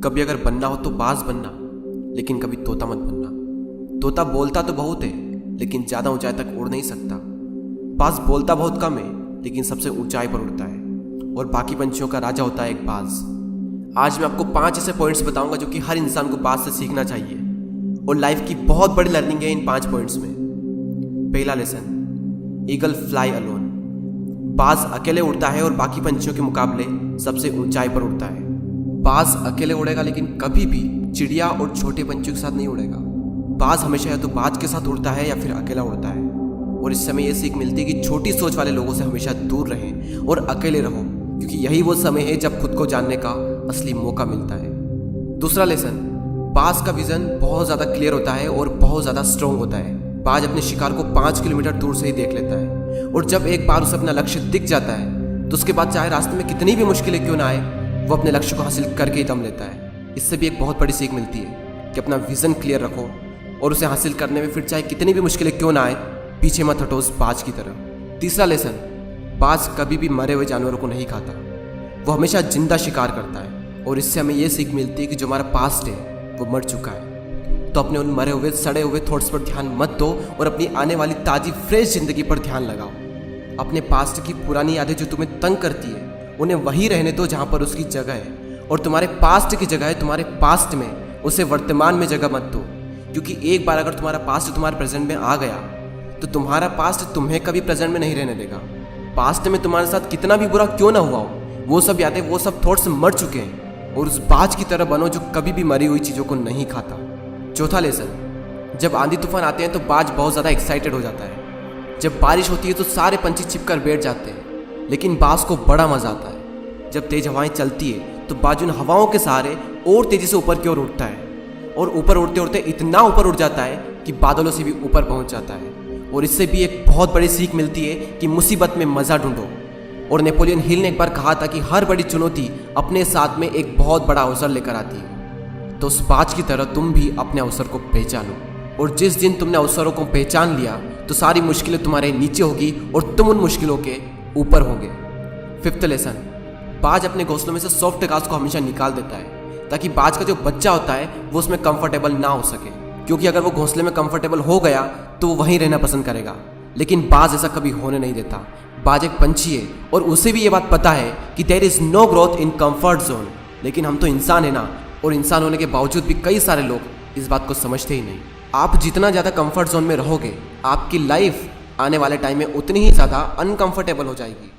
कभी अगर बनना हो तो बाज बनना, लेकिन कभी तोता मत बनना। तोता बोलता तो बहुत है, लेकिन ज्यादा ऊंचाई तक उड़ नहीं सकता। बाज बोलता बहुत कम है, लेकिन सबसे ऊंचाई पर उड़ता है, और बाकी पंछियों का राजा होता है एक बाज। आज मैं आपको 5 ऐसे पॉइंट्स बताऊंगा जो कि हर इंसान को बाज से सीखना चाहिए, और लाइफ की बहुत बड़ी लर्निंग है इन 5 पॉइंट्स में। पहला लेसन, ईगल फ्लाई अलोन। बाज अकेले उड़ता है और बाकी पंछियों के मुकाबले सबसे ऊंचाई पर उड़ता है। बाज अकेले उड़ेगा, लेकिन कभी भी चिड़िया और छोटे पंछियों के साथ नहीं उड़ेगा। बाज हमेशा या तो बाज के साथ उड़ता है या फिर अकेला उड़ता है। और इस समय यह सीख मिलती है कि छोटी सोच वाले लोगों से हमेशा दूर रहें और अकेले रहो, क्योंकि यही वो समय है जब खुद को जानने का असली मौका मिलता है। दूसरा लेसन, बाज का विजन बहुत ज़्यादा क्लियर होता है और बहुत ज़्यादा स्ट्रॉन्ग होता है। बाज अपने शिकार को 5 किलोमीटर दूर से ही देख लेता है, और जब एक बार उसे अपना लक्ष्य दिख जाता है तो उसके बाद चाहे रास्ते में कितनी भी मुश्किलें क्यों ना आए, वो अपने लक्ष्य को हासिल करके ही दम लेता है। इससे भी एक बहुत बड़ी सीख मिलती है कि अपना विजन क्लियर रखो और उसे हासिल करने में फिर चाहे कितनी भी मुश्किलें क्यों ना आए, पीछे मत हटो उस बाज की तरह। तीसरा लेसन, बाज कभी भी मरे हुए जानवरों को नहीं खाता, वो हमेशा जिंदा शिकार करता है। और इससे हमें यह सीख मिलती है कि जो हमारा पास्ट है वो मर चुका है, तो अपने उन मरे हुए सड़े हुए थॉट्स पर ध्यान मत दो और अपनी आने वाली ताज़ी फ्रेश जिंदगी पर ध्यान लगाओ। अपने पास्ट की पुरानी यादें जो तुम्हें तंग करती है उन्हें वहीं रहने दो जहाँ पर उसकी जगह है, और तुम्हारे पास्ट की जगह है तुम्हारे पास्ट में, उसे वर्तमान में जगह मत दो। क्योंकि एक बार अगर तुम्हारा पास्ट तुम्हारे प्रेजेंट में आ गया तो तुम्हारा पास्ट तुम्हें कभी प्रेजेंट में नहीं रहने देगा। पास्ट में तुम्हारे साथ कितना भी बुरा क्यों ना हुआ हो, वो सब यादें, वो सब थॉट्स मर चुके हैं, और उस बाज की तरह बनो जो कभी भी मरी हुई चीज़ों को नहीं खाता। चौथा लेसन, जब आंधी तूफान आते हैं तो बाज बहुत ज़्यादा एक्साइटेड हो जाता है। जब बारिश होती है तो सारे पंछी छिपकर बैठ जाते हैं, लेकिन बाज को बड़ा मज़ा आता है। जब तेज हवाएं चलती है तो बाज उन हवाओं के सहारे और तेज़ी से ऊपर की ओर उठता है, और ऊपर उड़ते उड़ते इतना ऊपर उड़ जाता है कि बादलों से भी ऊपर पहुंच जाता है। और इससे भी एक बहुत बड़ी सीख मिलती है कि मुसीबत में मज़ा ढूंढो। और नेपोलियन हिल ने एक बार कहा था कि हर बड़ी चुनौती अपने साथ में एक बहुत बड़ा अवसर लेकर आती है। तो उस बाज की तरह तुम भी अपने अवसर को पहचानो, और जिस दिन तुमने अवसरों को पहचान लिया तो सारी मुश्किलें तुम्हारे नीचे होगी और तुम उन मुश्किलों के ऊपर होगे। फिफ्थ लेसन, बाज अपने घोंसलों में से सॉफ्ट घास को हमेशा निकाल देता है, ताकि बाज का जो बच्चा होता है वो उसमें कंफर्टेबल ना हो सके। क्योंकि अगर वो घोंसले में कंफर्टेबल हो गया तो वो वहीं रहना पसंद करेगा, लेकिन बाज ऐसा कभी होने नहीं देता। बाज एक पंछी है और उसे भी ये बात पता है कि there is no growth in comfort zone. लेकिन हम तो इंसान है ना, और इंसान होने के बावजूद भी कई सारे लोग इस बात को समझते ही नहीं। आप जितना ज़्यादा कंफर्ट जोन में रहोगे, आपकी लाइफ आने वाले टाइम में उतनी ही ज़्यादा अनकंफर्टेबल हो जाएगी।